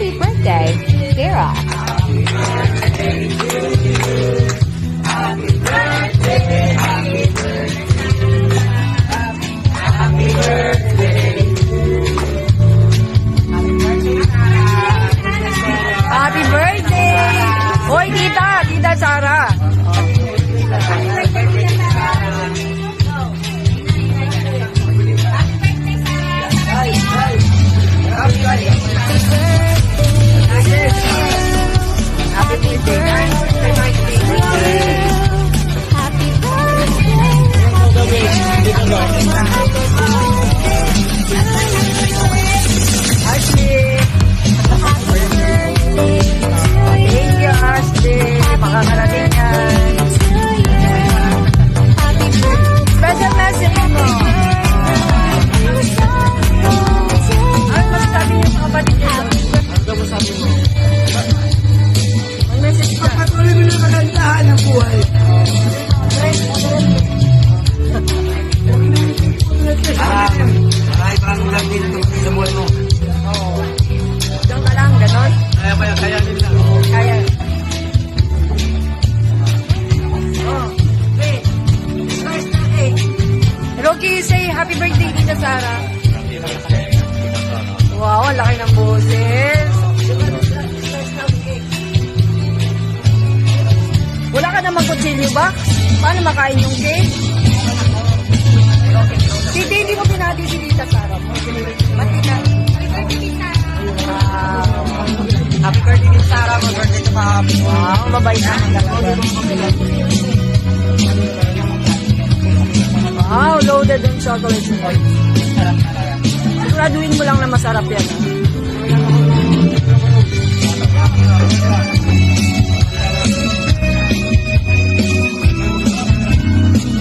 Happy birthday, Kira. Happy birthday! Hoy, Tita Sara. Happy Ashley. Thank you, Ashley. Makakarating yan. Special message mo. Ano masasabi niyo sa kapatid niyo? Ano mo sabi mo? May message ka. Patuloy mo na magandahan ang buhay. Ay, parang lang din sa buhay mo. Diyan ka lang, ganon. Kaya din lang. Kaya. Oh, wait. First na eh. Rocky, say happy birthday, Tita Sara. Wow, ang laki ng boses. Wala ka namang kutsilyo ba? Paano makain yung cake? Hindi mo pinati si Tita Sara mo. Ba't Tita? Happy birthday din, Sarah. Happy birthday to Papi. Wow, mabait naman talaga. Wow, loaded on chocolate milk. Siguraduhin mo lang na masarap yan.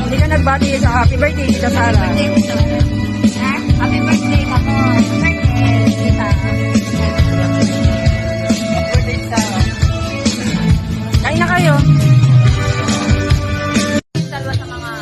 Hindi ka nagbati sa happy birthday, Tita Sara.